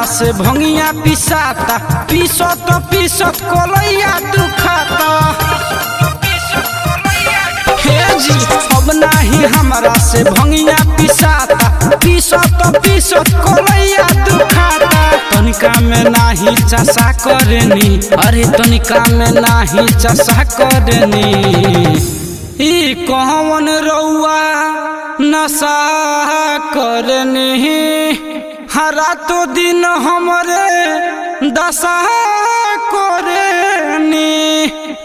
से भंगिया पिसाता, पीसत कोलैया दुखाता। हे जी अब नाही हमरा से भंगिया पिसाता, पीसत कोलैया दुखाता। तनिका में नाही चसा करनी, अरे तनिका में नाही चसा करनी। ई कौन रउआ नशा करनी, हरा तो दिन हमरे दशा करनी।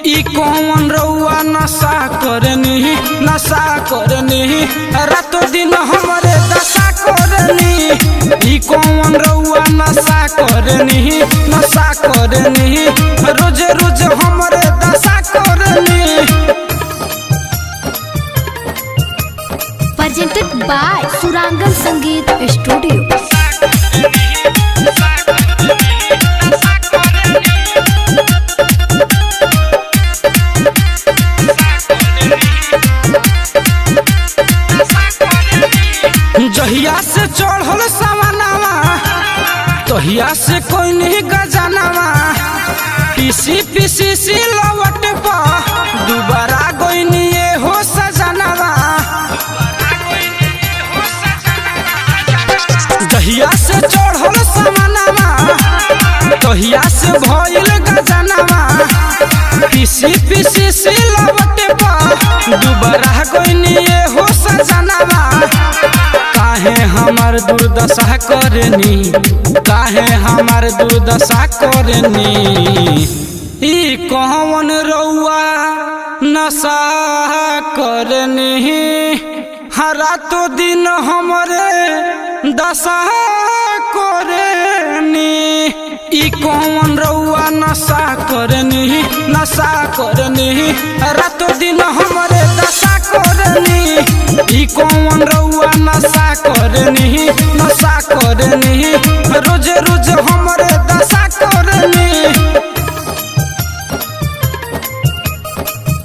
ई कौन रउआ नशा करनी, हरा तो दिन हमरे दशा करनी। ई कौन रउआ नशा करनी, रोज रोज हमरे दशा करनी। Presented by Surangal Sangeet Studio। जहिया से चढ़ल सवनावा, तहिया से कोई नहीं गजनावा। पीसी सिलवट पा दुबारा गोइनी हो सजनावा। जहिया से चढ़ल सवनावा, तहिया से भइल गजनावा। पीसी सिलवट पा दुबारा गोइनी हो सजनावा। काहे हमार दुर्दशा करनी, काहे हमार दुर्दशा करनी। ई कौन रउआ नशा करनी, हरा तो दिन हमरे दशा करनी। ई कौन रउआ नशा करनी, हरा तो दिन हमरे दशा करनी। ई कौन रउआ नशा करनी, रोज रोज हमरे दशा करनी।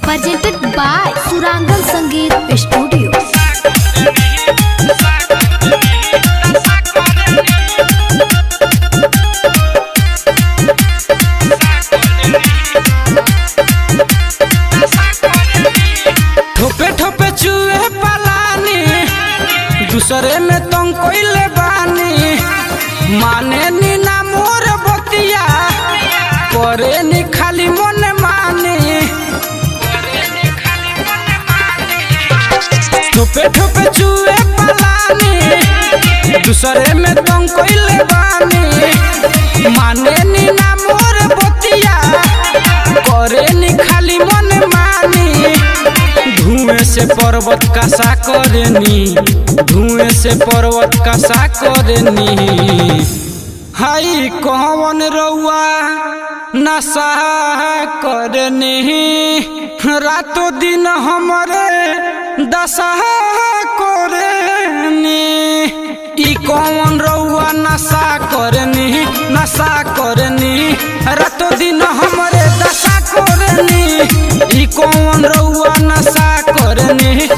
Presented by Surangal Sangeet Studio। ठोपे ठोपे चुए पलानी, दूसरे में तुम कोइले बानी। माने नी ना मोर बतिया, करे नी खाली मन मानी। ठोपे ठोपे चुए पलानी, दूसरे में तुम कोइले बानी। माने नी ना मोर बतिया, करे नी खाली मन मानी। धुएं से पर्वत कसा करनी, धुएं से पर्वत कसा करनी। हाई कौन रउआ नशा करनी, रातों दिन हमरे दशा करनी। ई कौन रउआ नशा करनी, रातों दिन हमरे दशा करनी। ई कौन रउआ नशा करनी,